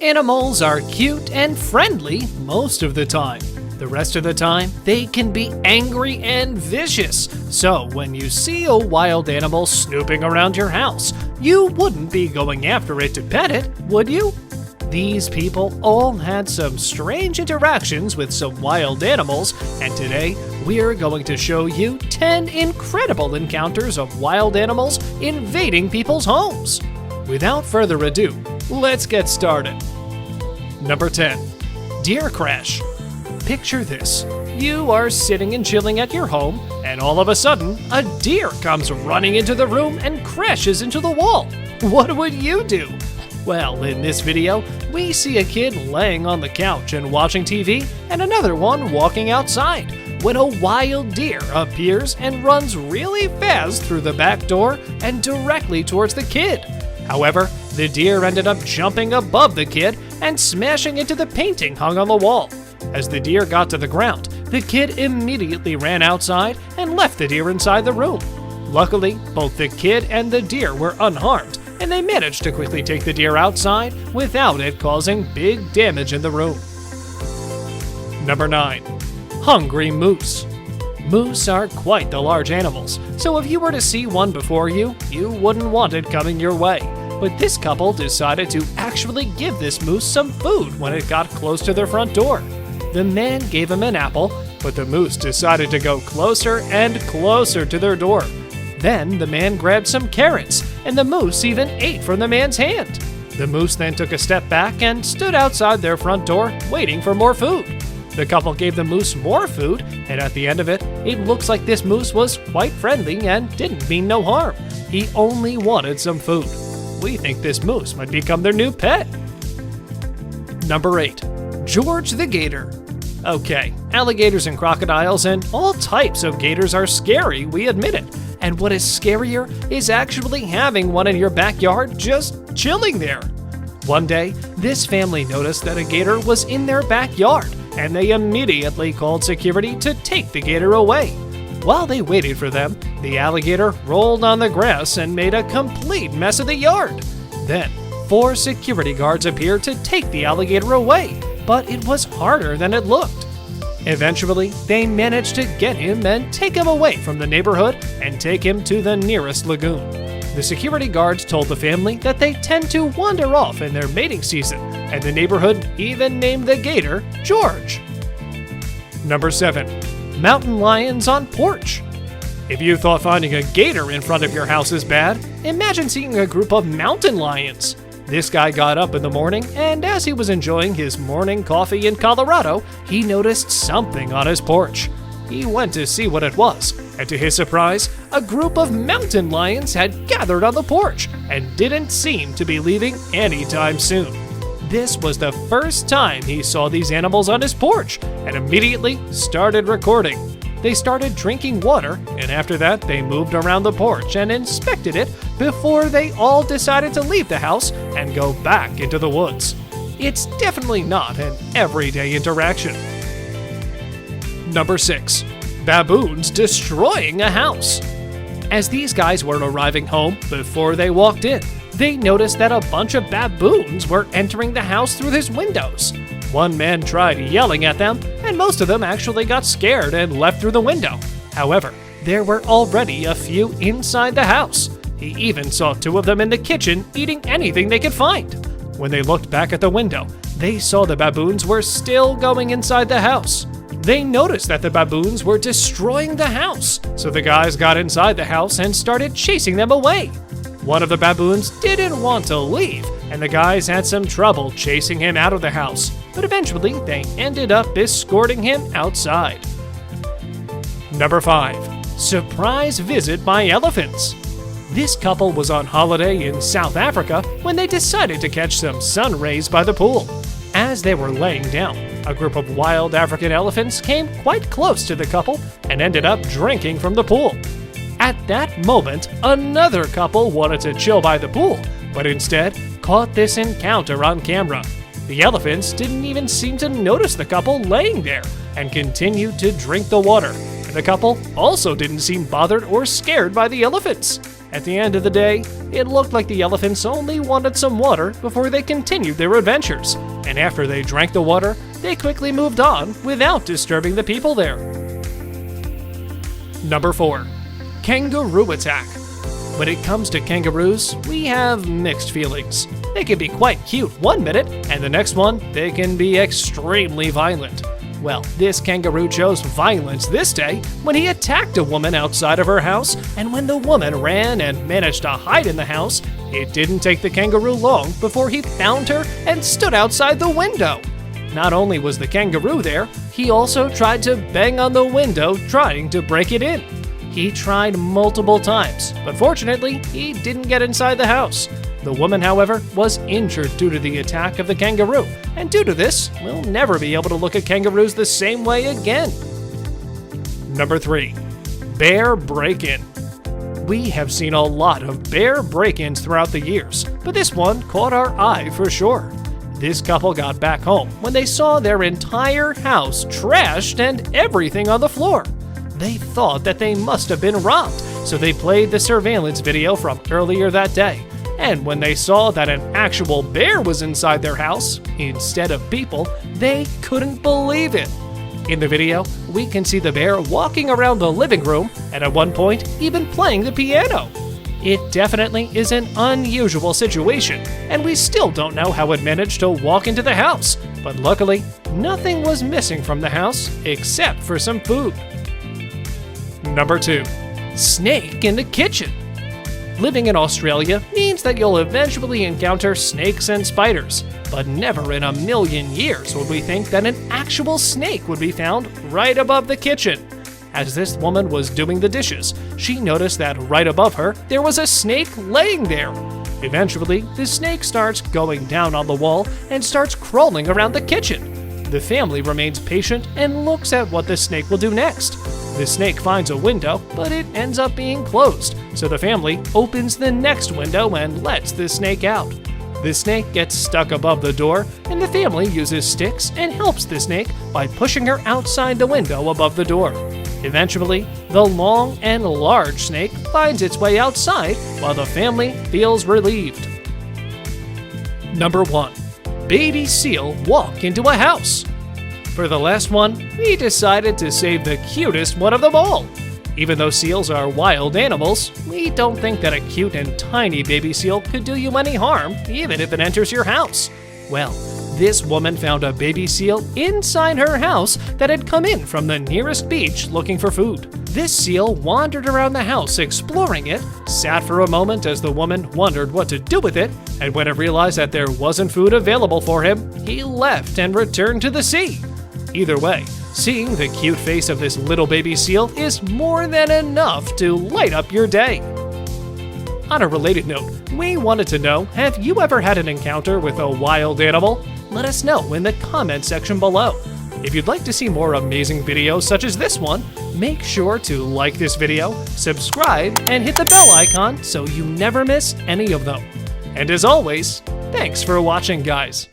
Animals are cute and friendly most of the time. The rest of the time, they can be angry and vicious. So when you see a wild animal snooping around your house, you wouldn't be going after it to pet it, would you? These people all had some strange interactions with some wild animals, and today we're going to show you 10 incredible encounters of wild animals invading people's homes. Without further ado, let's get started. Number 10. Deer crash. Picture this. You are sitting and chilling at your home, and all of a sudden, a deer comes running into the room and crashes into the wall. What would you do? Well, in this video, we see a kid laying on the couch and watching TV, and another one walking outside, when a wild deer appears and runs really fast through the back door and directly towards the kid. However, the deer ended up jumping above the kid and smashing into the painting hung on the wall. As the deer got to the ground, the kid immediately ran outside and left the deer inside the room. Luckily, both the kid and the deer were unharmed, and they managed to quickly take the deer outside without it causing big damage in the room. Number 9. Hungry moose. Moose are quite the large animals, so if you were to see one before you, you wouldn't want it coming your way. But this couple decided to actually give this moose some food when it got close to their front door. The man gave him an apple, but the moose decided to go closer and closer to their door. Then the man grabbed some carrots, and the moose even ate from the man's hand. The moose then took a step back and stood outside their front door, waiting for more food. The couple gave the moose more food, and at the end of it, it looks like this moose was quite friendly and didn't mean no harm. He only wanted some food. We think this moose might become their new pet. Number 8. George the Gator. Okay, alligators and crocodiles and all types of gators are scary, we admit it. And what is scarier is actually having one in your backyard just chilling there. One day, this family noticed that a gator was in their backyard, and they immediately called security to take the gator away. While they waited for them, the alligator rolled on the grass and made a complete mess of the yard. Then, 4 security guards appeared to take the alligator away, but it was harder than it looked. Eventually, they managed to get him and take him away from the neighborhood and take him to the nearest lagoon. The security guards told the family that they tend to wander off in their mating season, and the neighborhood even named the gator George. Number 7. Mountain lions on porch. If you thought finding a gator in front of your house is bad, imagine seeing a group of mountain lions. This guy got up in the morning, and as he was enjoying his morning coffee in Colorado, he noticed something on his porch. He went to see what it was, and to his surprise, a group of mountain lions had gathered on the porch and didn't seem to be leaving anytime soon. This was the first time he saw these animals on his porch, and immediately started recording. They started drinking water, and after that they moved around the porch and inspected it before they all decided to leave the house and go back into the woods. It's definitely not an everyday interaction. Number 6. Baboons destroying a house. As these guys were arriving home, before they walked in, they noticed that a bunch of baboons were entering the house through his windows. One man tried yelling at them, and most of them actually got scared and left through the window. However, there were already a few inside the house. He even saw 2 of them in the kitchen eating anything they could find. When they looked back at the window, they saw the baboons were still going inside the house. They noticed that the baboons were destroying the house, so the guys got inside the house and started chasing them away. One of the baboons didn't want to leave, and the guys had some trouble chasing him out of the house, but eventually they ended up escorting him outside. Number 5. Surprise visit by elephants. This couple was on holiday in South Africa when they decided to catch some sun rays by the pool. As they were laying down, a group of wild African elephants came quite close to the couple and ended up drinking from the pool. At that moment, another couple wanted to chill by the pool, but instead caught this encounter on camera. The elephants didn't even seem to notice the couple laying there and continued to drink the water. The couple also didn't seem bothered or scared by the elephants. At the end of the day, it looked like the elephants only wanted some water before they continued their adventures, and after they drank the water, they quickly moved on without disturbing the people there. Number 4. Kangaroo attack. When it comes to kangaroos, we have mixed feelings. They can be quite cute one minute, and the next one, they can be extremely violent. Well, this kangaroo chose violence this day when he attacked a woman outside of her house, and when the woman ran and managed to hide in the house, it didn't take the kangaroo long before he found her and stood outside the window. Not only was the kangaroo there, he also tried to bang on the window trying to break it in. He tried multiple times, but fortunately, he didn't get inside the house. The woman, however, was injured due to the attack of the kangaroo, and due to this, we'll never be able to look at kangaroos the same way again. Number 3. Bear break-in. We have seen a lot of bear break-ins throughout the years, but this one caught our eye for sure. This couple got back home when they saw their entire house trashed and everything on the floor. They thought that they must have been robbed, so they played the surveillance video from earlier that day. And when they saw that an actual bear was inside their house, instead of people, they couldn't believe it. In the video, we can see the bear walking around the living room, and at one point, even playing the piano. It definitely is an unusual situation, and we still don't know how it managed to walk into the house. But luckily, nothing was missing from the house except for some food. Number 2. Snake in the kitchen. Living in Australia means that you'll eventually encounter snakes and spiders, but never in a million years would we think that an actual snake would be found right above the kitchen. As this woman was doing the dishes, she noticed that right above her there was a snake laying there. Eventually, the snake starts going down on the wall and starts crawling around the kitchen. The family remains patient and looks at what the snake will do next. The snake finds a window, but it ends up being closed, so the family opens the next window and lets the snake out. The snake gets stuck above the door, and the family uses sticks and helps the snake by pushing her outside the window above the door. Eventually, the long and large snake finds its way outside while the family feels relieved. Number 1. Baby seal walk into a house. For the last one, we decided to save the cutest one of them all. Even though seals are wild animals, we don't think that a cute and tiny baby seal could do you any harm, even if it enters your house. Well, this woman found a baby seal inside her house that had come in from the nearest beach looking for food. This seal wandered around the house exploring it, sat for a moment as the woman wondered what to do with it, and when it realized that there wasn't food available for him, he left and returned to the sea. Either way, seeing the cute face of this little baby seal is more than enough to light up your day. On a related note, we wanted to know, have you ever had an encounter with a wild animal? Let us know in the comment section below. If you'd like to see more amazing videos such as this one, make sure to like this video, subscribe, and hit the bell icon so you never miss any of them. And as always, thanks for watching, guys.